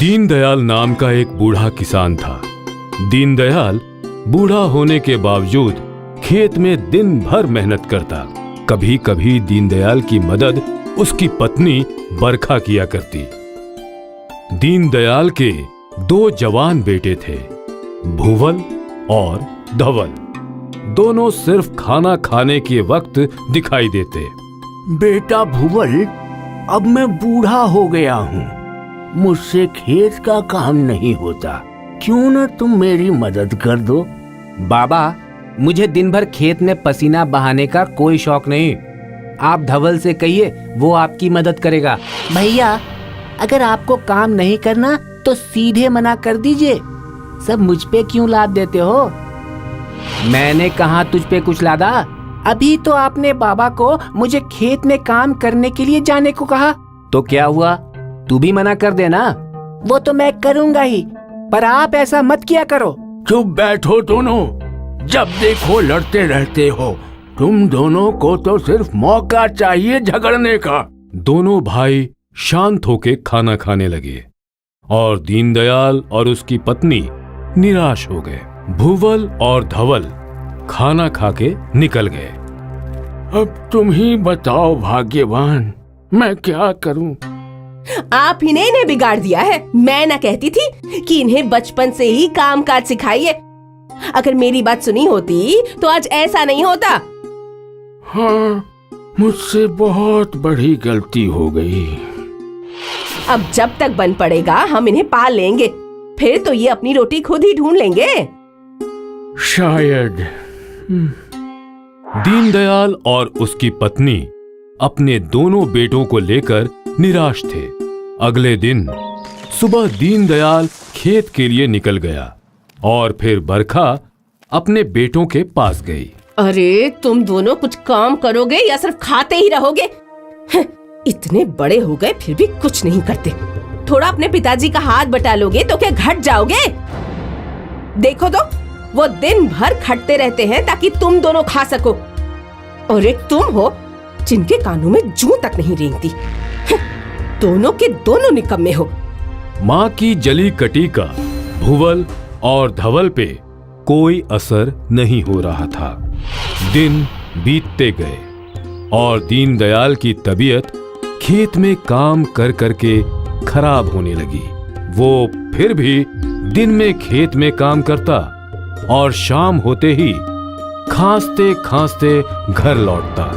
दीनदयाल नाम का एक बूढ़ा किसान था। दीनदयाल बूढ़ा होने के बावजूद खेत में दिन भर मेहनत करता। कभी कभी दीनदयाल की मदद उसकी पत्नी बरखा किया करती। दीनदयाल के 2 जवान बेटे थे, भूवल और धवल। दोनों सिर्फ खाना खाने के वक्त दिखाई देते। बेटा भूवल, अब मैं बूढ़ा हो गया हूँ, मुझसे खेत का काम नहीं होता, क्यों न तुम मेरी मदद कर दो। बाबा, मुझे दिन भर खेत में पसीना बहाने का कोई शौक नहीं। आप धवल से कहिए, वो आपकी मदद करेगा। भैया, अगर आपको काम नहीं करना तो सीधे मना कर दीजिए, सब मुझ पे क्यों लाद देते हो? मैंने कहा तुझ पे कुछ लादा? अभी तो आपने बाबा को मुझे खेत में काम करने के लिए जाने को कहा। तो क्या हुआ, तू भी मना कर देना। वो तो मैं करूँगा ही, पर आप ऐसा मत किया करो। चुप बैठो दोनों, जब देखो लड़ते रहते हो। तुम दोनों को तो सिर्फ मौका चाहिए झगड़ने का। दोनों भाई शांत होके खाना खाने लगे और दीनदयाल और उसकी पत्नी निराश हो गए। भूवल और धवल खाना खाके निकल गए। अब तुम ही बताओ भाग्यवान, मैं क्या करूं? आप ही ने इन्हें बिगाड़ दिया है। मैं ना कहती थी कि इन्हें बचपन से ही काम काज सिखाइए। अगर मेरी बात सुनी होती तो आज ऐसा नहीं होता। हाँ, मुझसे बहुत बड़ी गलती हो गई। अब जब तक बन पड़ेगा हम इन्हें पाल लेंगे, फिर तो ये अपनी रोटी खुद ही ढूंढ लेंगे। शायद। दीनदयाल और उसकी पत्नी अपने दोनों बेटों को लेकर निराश थे। अगले दिन सुबह दीनदयाल खेत के लिए निकल गया और फिर बरखा अपने बेटों के पास गई। अरे, तुम दोनों कुछ काम करोगे या सिर्फ खाते ही रहोगे? इतने बड़े हो गए फिर भी कुछ नहीं करते। थोड़ा अपने पिताजी का हाथ बटा लोगे तो क्या घट जाओगे? देखो तो, वो दिन भर खटते रहते हैं ताकि तुम दोनों खा सको, और एक तुम हो जिनके कानों में जूं तक नहीं रेंगती। दोनों के दोनों निकम्मे हो। माँ की जली कटी का भूवल और धवल पे कोई असर नहीं हो रहा था। दिन बीतते गए और दीनदयाल की तबीयत खेत में काम कर करके खराब होने लगी। वो फिर भी दिन में खेत में काम करता और शाम होते ही खांसते खांसते घर लौटता।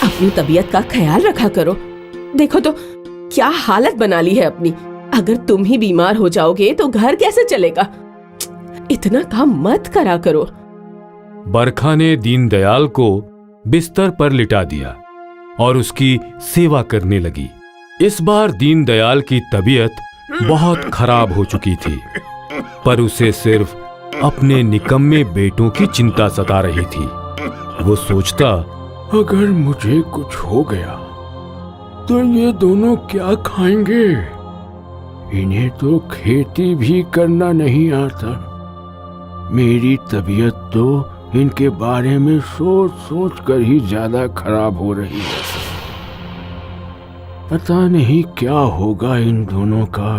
अपनी तबीयत का ख्याल रखा करो। देखो तो क्या हालत बना ली है अपनी। अगर तुम ही बीमार हो जाओगे तो घर कैसे चलेगा? इतना काम मत करा करो। बरखा ने दीनदयाल को बिस्तर पर लिटा दिया और उसकी सेवा करने लगी। इस बार दीनदयाल की तबीयत बहुत खराब हो चुकी थी, पर उसे सिर्फ अपने निकम्मे बेटों की चिंता सता रही थी। वो सोचता, अगर मुझे कुछ हो गया तो ये दोनों क्या खाएंगे? इन्हें तो खेती भी करना नहीं आता। मेरी तबीयत तो इनके बारे में सोच सोच कर ही ज्यादा खराब हो रही है। पता नहीं क्या होगा इन दोनों का।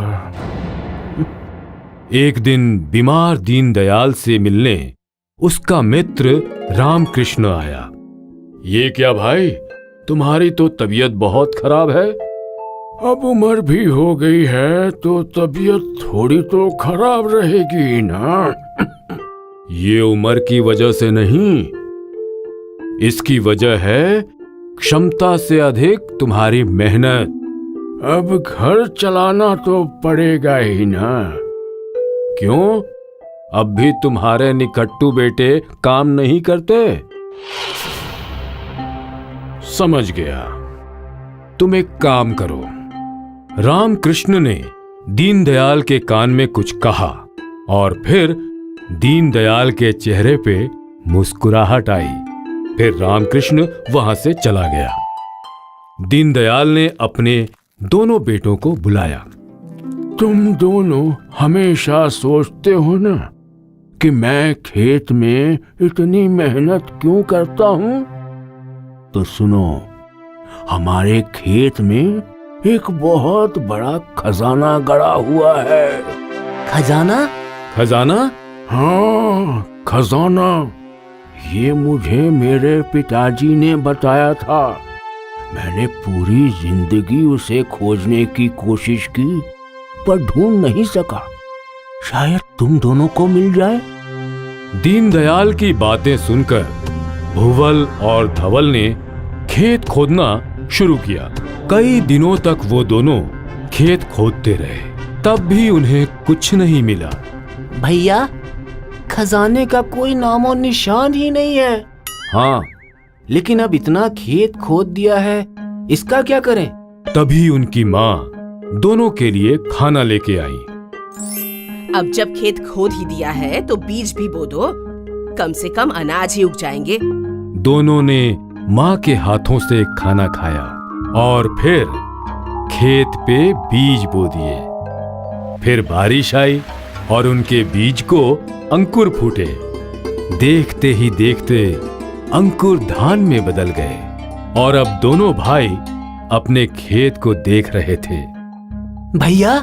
एक दिन बीमार दीनदयाल से मिलने उसका मित्र रामकृष्ण आया। ये क्या भाई, तुम्हारी तो तबीयत बहुत खराब है। अब उम्र भी हो गई है तो तबीयत थोड़ी तो खराब रहेगी ना। ये उम्र की वजह से नहीं, इसकी वजह है क्षमता से अधिक तुम्हारी मेहनत। अब घर चलाना तो पड़ेगा ही ना। क्यों, अब भी तुम्हारे निकट्टू बेटे काम नहीं करते? समझ गया, तुम एक काम करो। रामकृष्ण ने दीनदयाल के कान में कुछ कहा और फिर दीनदयाल के चेहरे पे मुस्कुराहट आई। फिर रामकृष्ण वहां से चला गया। दीनदयाल ने अपने दोनों बेटों को बुलाया। तुम दोनों हमेशा सोचते हो ना कि मैं खेत में इतनी मेहनत क्यों करता हूँ। तो सुनो, हमारे खेत में एक बहुत बड़ा खजाना गड़ा हुआ है। खजाना? खजाना? हाँ, खजाना। ये मुझे मेरे पिताजी ने बताया था। मैंने पूरी जिंदगी उसे खोजने की कोशिश की, पर ढूंढ नहीं सका। शायद तुम दोनों को मिल जाए। दीनदयाल की बातें सुनकर भुवल और धवल ने खेत खोदना शुरू किया। कई दिनों तक वो दोनों खेत खोदते रहे, तब भी उन्हें कुछ नहीं मिला। भैया, खजाने का कोई नामो निशान ही नहीं है। हाँ, लेकिन अब इतना खेत खोद दिया है, इसका क्या करें? तभी उनकी माँ दोनों के लिए खाना लेके आई। अब जब खेत खोद ही दिया है तो बीज भी बो दो, कम से कम अनाज ही उग जाएंगे। दोनों ने माँ के हाथों से खाना खाया और फिर खेत पे बीज बो दिए। फिर बारिश आई और उनके बीज को अंकुर फूटे। देखते ही देखते अंकुर धान में बदल गए और अब दोनों भाई अपने खेत को देख रहे थे। भैया,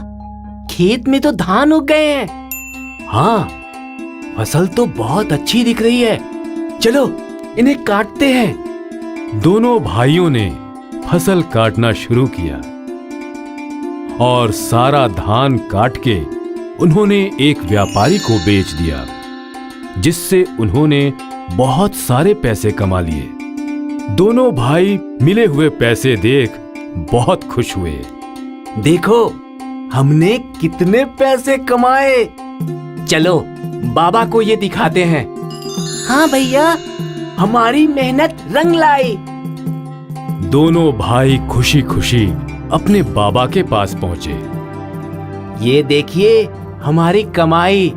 खेत में तो धान उग गए हैं। हाँ, फसल तो बहुत अच्छी दिख रही है। चलो इन्हें काटते हैं। दोनों भाइयों ने फसल काटना शुरू किया और सारा धान काट के उन्होंने एक व्यापारी को बेच दिया, जिससे उन्होंने बहुत सारे पैसे कमा लिए। दोनों भाई मिले हुए पैसे देख बहुत खुश हुए। देखो, हमने कितने पैसे कमाए। चलो बाबा को ये दिखाते हैं। हाँ भैया, हमारी मेहनत रंग लाई। दोनों भाई खुशी खुशी अपने बाबा के पास पहुंचे। ये देखिए हमारी कमाई।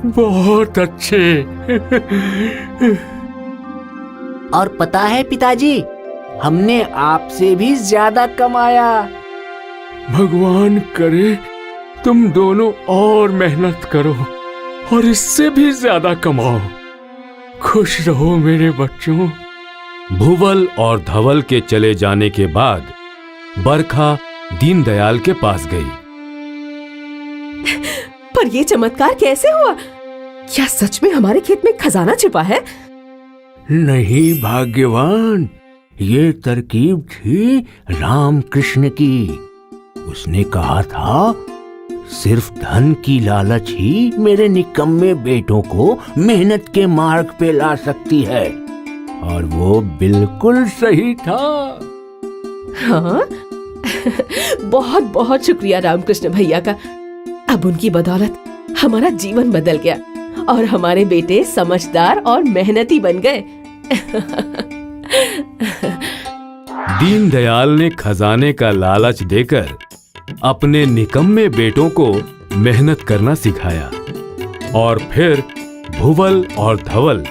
बहुत अच्छे। और पता है पिताजी, हमने आपसे भी ज्यादा कमाया। भगवान करे तुम दोनों और मेहनत करो और इससे भी ज्यादा कमाओ। खुश रहो मेरे बच्चों। भुवल और धवल के चले जाने के बाद बरखा दीनदयाल के पास गई। पर ये चमत्कार कैसे हुआ? क्या सच में हमारे खेत में खजाना छिपा है? नहीं भाग्यवान, ये तरकीब थी रामकृष्ण की। उसने कहा था, सिर्फ धन की लालच ही मेरे निकम्मे बेटों को मेहनत के मार्ग पे ला सकती है। और वो बिल्कुल सही था। हाँ? बहुत बहुत शुक्रिया रामकृष्ण भैया का। अब उनकी बदौलत हमारा जीवन बदल गया और हमारे बेटे समझदार और मेहनती बन गए। दीनदयाल ने खजाने का लालच देकर अपने निकम्मे बेटों को मेहनत करना सिखाया और फिर भुवल और धवल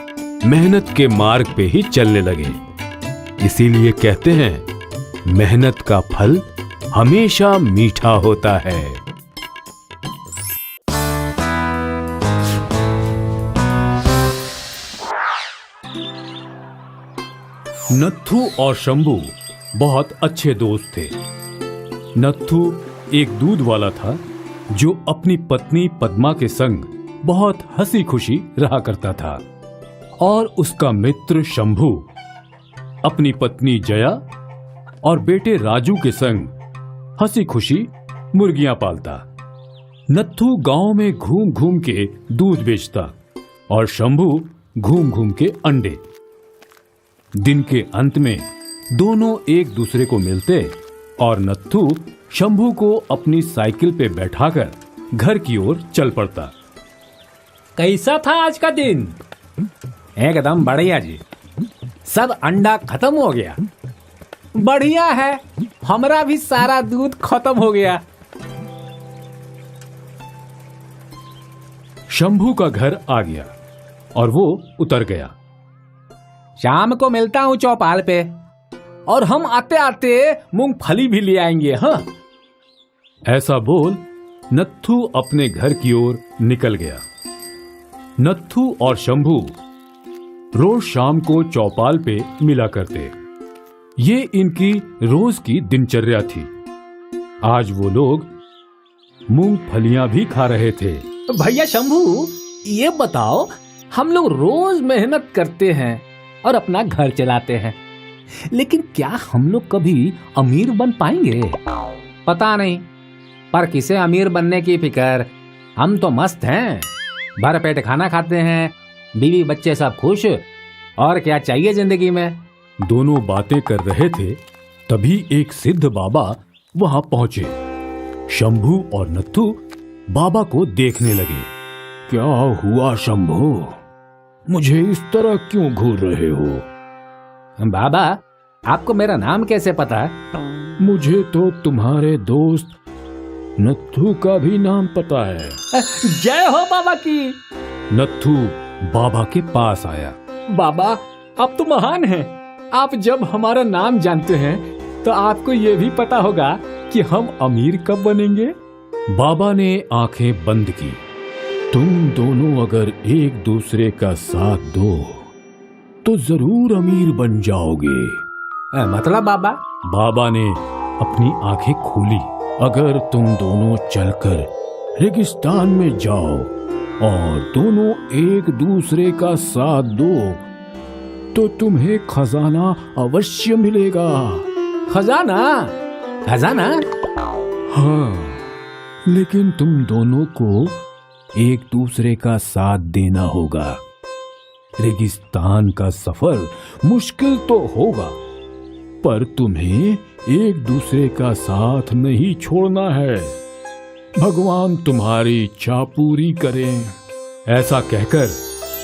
मेहनत के मार्ग पे ही चलने लगे। इसीलिए कहते हैं, मेहनत का फल हमेशा मीठा होता है। नत्थू और शंभू बहुत अच्छे दोस्त थे। नत्थू एक दूध वाला था जो अपनी पत्नी पद्मा के संग बहुत हंसी खुशी रहा करता था और उसका मित्र शंभू अपनी पत्नी जया और बेटे राजू के संग हंसी खुशी मुर्गियां पालता। नत्थू गांव में घूम घूम के दूध बेचता और शंभू घूम घूम के अंडे। दिन के अंत में दोनों एक दूसरे को मिलते और नत्थू शंभू को अपनी साइकिल पे बैठाकर घर की ओर चल पड़ता। कैसा था आज का दिन? एकदम बढ़िया जी। सब अंडा खत्म हो गया। बढ़िया है, हमारा भी सारा दूध खत्म हो गया। शंभू का घर आ गया और वो उतर गया। शाम को मिलता हूँ चौपाल पे और हम आते आते मूंगफली भी ले आएंगे। हाँ, ऐसा बोल नत्थू अपने घर की ओर निकल गया। नत्थू और शंभू रोज शाम को चौपाल पे मिला करते। ये इनकी रोज की दिनचर्या थी। आज वो लोग मूंगफलियां भी खा रहे थे। भैया शंभू, ये बताओ, हम लोग रोज मेहनत करते हैं और अपना घर चलाते हैं, लेकिन क्या हम लोग कभी अमीर बन पाएंगे? पता नहीं, पर किसे अमीर बनने की फिक्र। हम तो मस्त हैं, भर पेट खाना खाते हैं, बीवी बच्चे सब खुश, और क्या चाहिए जिंदगी में। दोनों बातें कर रहे थे, तभी एक सिद्ध बाबा वहां पहुंचे। शंभू और नत्थू बाबा को देखने लगे। क्या हुआ शंभू? मुझे इस तरह क्यों घूर रहे हो? बाबा, आपको मेरा नाम कैसे पता है? मुझे तो तुम्हारे दोस्त नत्थू का भी नाम पता है। जय हो बाबा की। नत्थू बाबा के पास आया। बाबा, आप तो महान हैं। आप जब हमारा नाम जानते हैं तो आपको ये भी पता होगा कि हम अमीर कब बनेंगे। बाबा ने आंखें बंद की। तुम दोनों अगर एक दूसरे का साथ दो तो जरूर अमीर बन जाओगे। मतलब बाबा? बाबा ने अपनी आंखें खोली। अगर तुम दोनों चलकर रेगिस्तान में जाओ और दोनों एक दूसरे का साथ दो तो तुम्हें खजाना अवश्य मिलेगा। खजाना? खजाना? हाँ, लेकिन तुम दोनों को एक दूसरे का साथ देना होगा। रेगिस्तान का सफर मुश्किल तो होगा, पर तुम्हें एक दूसरे का साथ नहीं छोड़ना है। भगवान तुम्हारी इच्छा पूरी करें। ऐसा कहकर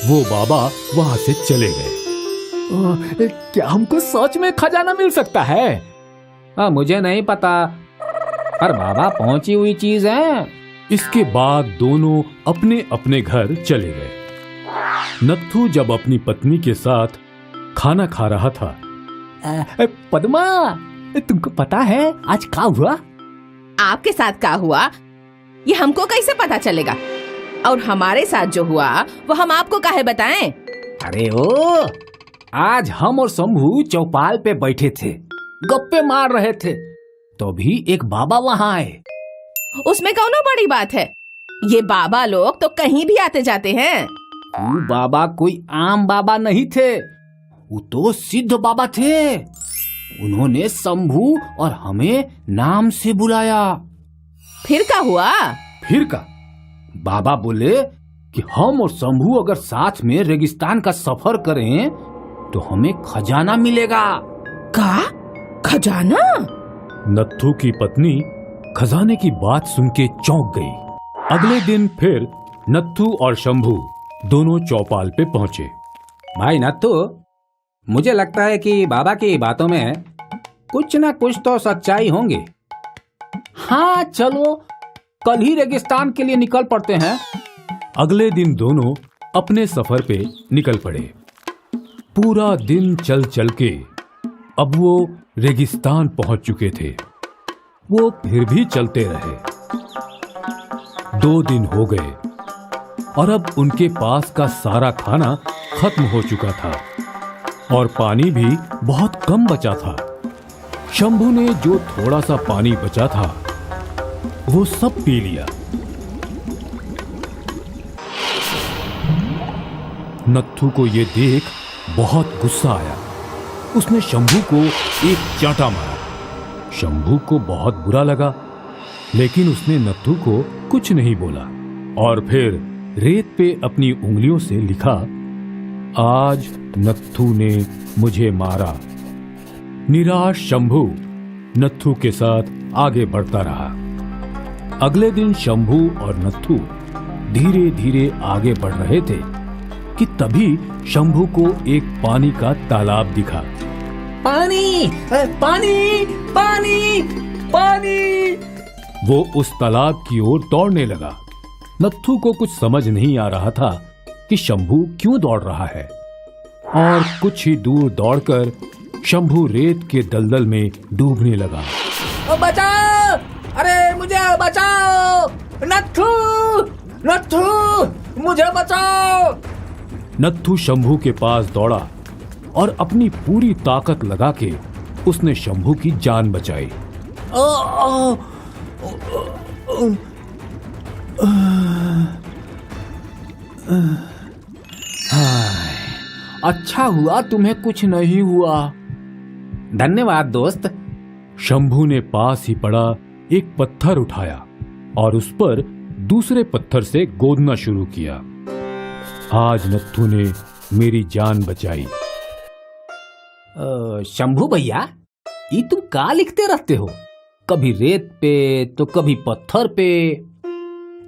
वो बाबा वहां से चले गए। क्या हमको सच में खजाना मिल सकता है? मुझे नहीं पता, पर बाबा पहुंची हुई चीज है। इसके बाद दोनों अपने अपने घर चले गए। नत्थू जब अपनी पत्नी के साथ खाना खा रहा था। पद्मा, तुमको पता है आज क्या हुआ? आपके साथ क्या हुआ ये हमको कैसे पता चलेगा? और हमारे साथ जो हुआ वो हम आपको काहे बताएं? अरे ओ, आज हम और शंभू चौपाल पे बैठे थे, गप्पे मार रहे थे, तो भी एक बाबा वहां आए। उसमें कौन बड़ी बात है? ये बाबा लोग तो कहीं भी आते जाते हैं। वो बाबा कोई आम बाबा नहीं थे, वो तो सिद्ध बाबा थे। उन्होंने शंभू और हमें नाम से बुलाया। फिर क्या हुआ? फिर का बाबा बोले कि हम और शंभू अगर साथ में रेगिस्तान का सफर करें तो हमें खजाना मिलेगा। का खजाना? नत्थू की पत्नी खजाने की बात सुन के चौंक गई। अगले दिन फिर नत्थू और शंभू दोनों चौपाल पे पहुंचे। भाई नत्थू, मुझे लगता है कि बाबा की बातों में कुछ ना कुछ तो सच्चाई होंगी। हाँ चलो, कल ही रेगिस्तान के लिए निकल पड़ते हैं। अगले दिन दोनों अपने सफर पे निकल पड़े। पूरा दिन चल चल के अब वो रेगिस्तान पहुंच चुके थे। वो फिर भी चलते रहे। 2 दिन हो गए और अब उनके पास का सारा खाना खत्म हो चुका था और पानी भी बहुत कम बचा था। शंभू ने जो थोड़ा सा पानी बचा था वो सब पी लिया। नत्थू को ये देख बहुत गुस्सा आया। उसने शंभू को एक चांटा मारा। शंभू को बहुत बुरा लगा, लेकिन उसने नत्थू को कुछ नहीं बोला और फिर रेत पे अपनी उंगलियों से लिखा, आज नत्थू ने मुझे मारा। निराश शंभू नत्थू के साथ आगे बढ़ता रहा। अगले दिन शंभू और नत्थू धीरे धीरे आगे बढ़ रहे थे कि तभी शंभू को एक पानी का तालाब दिखा। पानी, पानी, पानी, पानी। वो उस तालाब की ओर दौड़ने लगा। नत्थू को कुछ समझ नहीं आ रहा था कि शंभू क्यों दौड़ रहा है और कुछ ही दूर दौड़कर शंभू रेत के दलदल में डूबने लगा। बचाओ! अरे मुझे बचाओ! नत्थू, नत्थू, मुझे बचाओ। नत्थू शंभू के पास दौड़ा और अपनी पूरी ताकत लगा के उसने शंभू की जान बचाई। अच्छा हुआ तुम्हें कुछ नहीं हुआ। धन्यवाद दोस्त। शंभू ने पास ही पड़ा एक पत्थर उठाया और उस पर दूसरे पत्थर से गोदना शुरू किया। आज नत्थू ने मेरी जान बचाई। शंभू भैया, ये तुम का लिखते रहते हो? कभी रेत पे तो कभी पत्थर पे।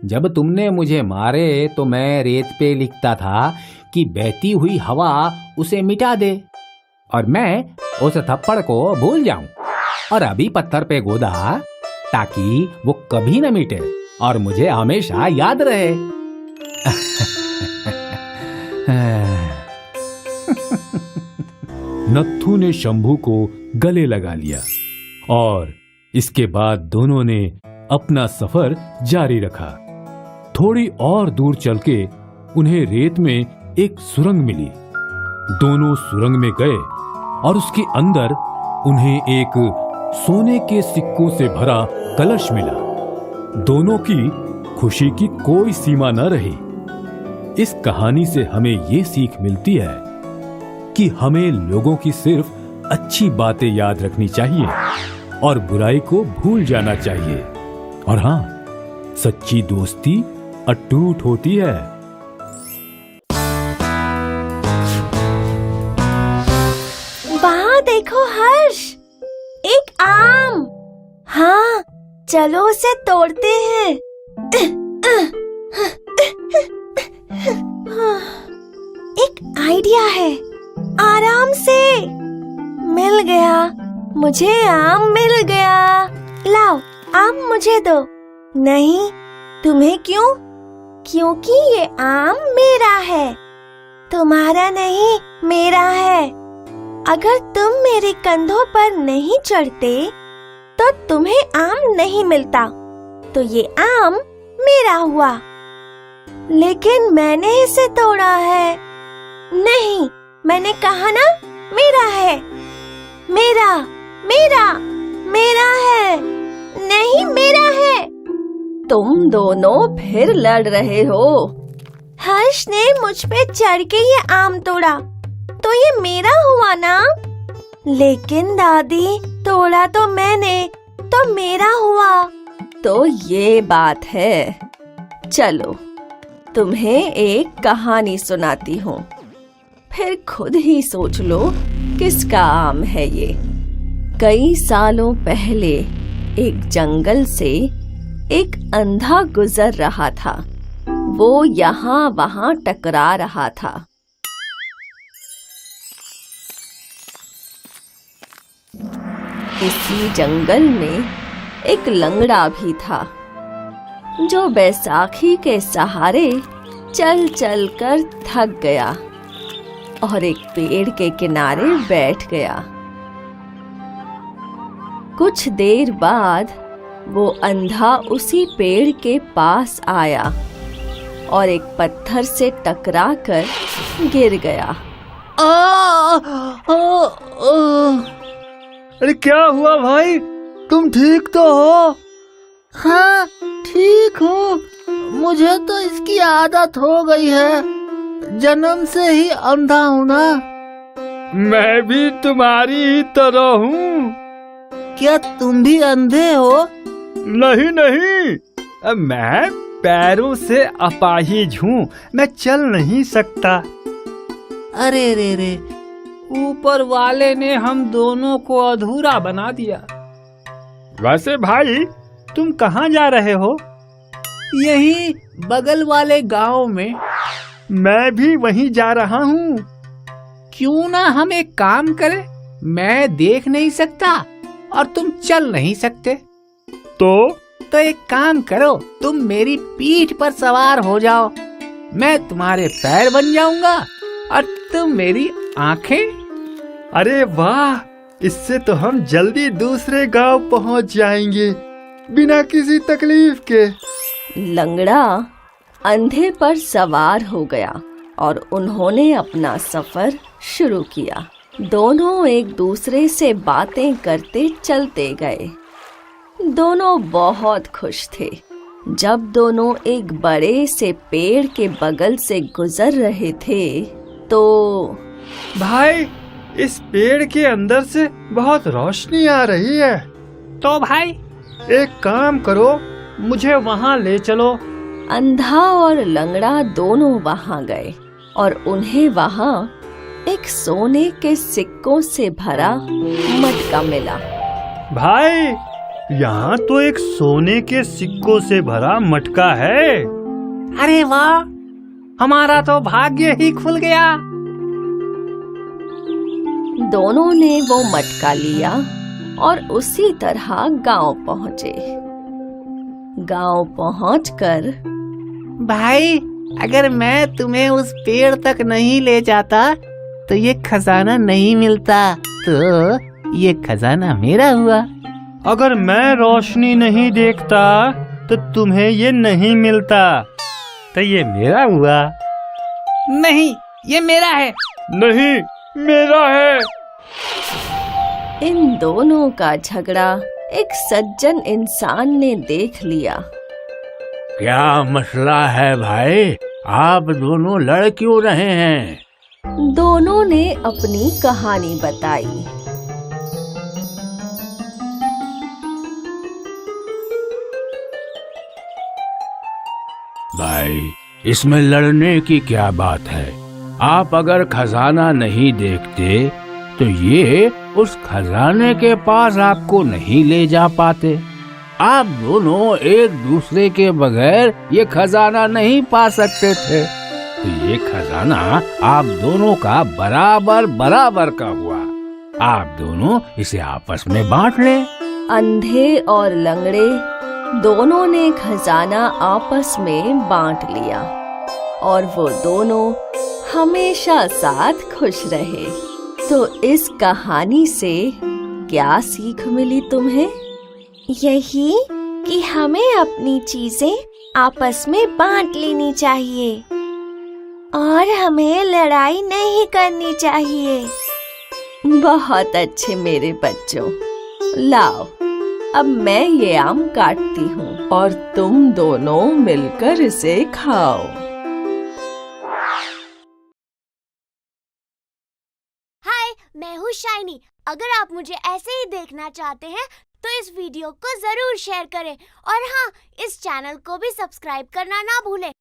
जब तुमने मुझे मारे तो मैं रेत पे लिखता था कि बहती हुई हवा उसे मिटा दे और मैं उस थप्पड़ को भूल जाऊं, और अभी पत्थर पे गोदा ताकि वो कभी न मिटे और मुझे हमेशा याद रहे। नत्थू ने शंभू को गले लगा लिया और इसके बाद दोनों ने अपना सफर जारी रखा। थोड़ी और दूर चल के उन्हें रेत में एक सुरंग मिली। दोनों सुरंग में गए और उसके अंदर उन्हें एक सोने के सिक्कों से भरा कलश मिला। दोनों की खुशी की कोई सीमा न रही। इस कहानी से हमें ये सीख मिलती है कि हमें लोगों की सिर्फ अच्छी बातें याद रखनी चाहिए और बुराई को भूल जाना चाहिए। और हाँ, सच्ची दोस्ती अटूट होती है। वहाँ देखो हर्ष, एक आम। हाँ, चलो उसे तोड़ते हैं। एक आइडिया है, आराम से। मिल गया, मुझे आम मिल गया। लाओ, आम मुझे दो। नहीं, तुम्हें क्यों? क्योंकि ये आम मेरा है, तुम्हारा नहीं, मेरा है। अगर तुम मेरे कंधों पर नहीं चढ़ते तो तुम्हें आम नहीं मिलता, तो ये आम मेरा हुआ। लेकिन मैंने इसे तोड़ा है। नहीं, मैंने कहा ना, मेरा है, मेरा, मेरा, मेरा है। नहीं, मेरा है। तुम दोनों फिर लड़ रहे हो। हर्ष ने मुझ पे चढ़ के ये आम तोड़ा, तो ये मेरा हुआ ना। लेकिन दादी, तोड़ा तो मैंने, तो मेरा हुआ। तो ये बात है। चलो, तुम्हें एक कहानी सुनाती हूँ, फिर खुद ही सोच लो किसका आम है ये। कई सालों पहले एक जंगल से एक अंधा गुजर रहा था। वो यहाँ वहाँ टकरा रहा था। इसी जंगल में एक लंगड़ा भी था, जो बैसाखी के सहारे चल चल कर थक गया और एक पेड़ के किनारे बैठ गया। कुछ देर बाद वो अंधा उसी पेड़ के पास आया और एक पत्थर से टकराकर गिर गया। अरे क्या हुआ भाई, तुम ठीक तो हो? हाँ, ठीक हूँ। मुझे तो इसकी आदत हो गई है, जन्म से ही अंधा हूँ ना। मैं भी तुम्हारी ही तरह हूँ। क्या तुम भी अंधे हो? नहीं नहीं, मैं पैरों से अपाहिज हूँ, मैं चल नहीं सकता। अरे रे रे, ऊपर वाले ने हम दोनों को अधूरा बना दिया। वैसे भाई, तुम कहाँ जा रहे हो? यही बगल वाले गांव में। मैं भी वहीं जा रहा हूँ। क्यों ना हम एक काम करें? मैं देख नहीं सकता और तुम चल नहीं सकते, तो एक काम करो, तुम मेरी पीठ पर सवार हो जाओ। मैं तुम्हारे पैर बन जाऊंगा और तुम मेरी आंखें। अरे वाह, इससे तो हम जल्दी दूसरे गांव पहुंच जाएंगे बिना किसी तकलीफ के। लंगड़ा अंधे पर सवार हो गया और उन्होंने अपना सफर शुरू किया। दोनों एक दूसरे से बातें करते चलते गए। दोनों बहुत खुश थे। जब दोनों एक बड़े से पेड़ के बगल से गुजर रहे थे तो भाई, इस पेड़ के अंदर से बहुत रोशनी आ रही है। तो भाई एक काम करो, मुझे वहाँ ले चलो। अंधा और लंगड़ा दोनों वहां गए और उन्हें वहां एक सोने के सिक्कों से भरा मटका मिला। भाई, यहाँ तो एक सोने के सिक्कों से भरा मटका है। अरे वाह, हमारा तो भाग्य ही खुल गया। दोनों ने वो मटका लिया और उसी तरह गांव पहुँचे। गांव पहुंचकर भाई, अगर मैं तुम्हें उस पेड़ तक नहीं ले जाता तो ये खजाना नहीं मिलता। तो ये खजाना मेरा हुआ। अगर मैं रोशनी नहीं देखता तो तुम्हें ये नहीं मिलता। तो ये मेरा हुआ। नहीं, ये मेरा है। नहीं, मेरा है। इन दोनों का झगड़ा एक सज्जन इंसान ने देख लिया। क्या मसला है भाई? आप दोनों लड़ क्यों रहे हैं? दोनों ने अपनी कहानी बताई। भाई, इसमें लड़ने की क्या बात है? आप अगर खजाना नहीं देखते तो ये उस खजाने के पास आपको नहीं ले जा पाते। आप दोनों एक दूसरे के बगैर ये खजाना नहीं पा सकते थे। तो ये खजाना आप दोनों का बराबर बराबर का हुआ। आप दोनों इसे आपस में बांट लें। अंधे और लंगड़े दोनों ने खजाना आपस में बांट लिया और वो दोनों हमेशा साथ खुश रहे। तो इस कहानी से क्या सीख मिली तुम्हें? यही कि हमें अपनी चीजें आपस में बांट लेनी चाहिए और हमें लड़ाई नहीं करनी चाहिए। बहुत अच्छे मेरे बच्चों। लाओ, अब मैं ये आम काटती हूँ और तुम दोनों मिलकर इसे खाओ। हाय, मैं हूँ शाइनी। अगर आप मुझे ऐसे ही देखना चाहते हैं तो इस वीडियो को जरूर शेयर करें और हाँ, इस चैनल को भी सब्सक्राइब करना ना भूलें।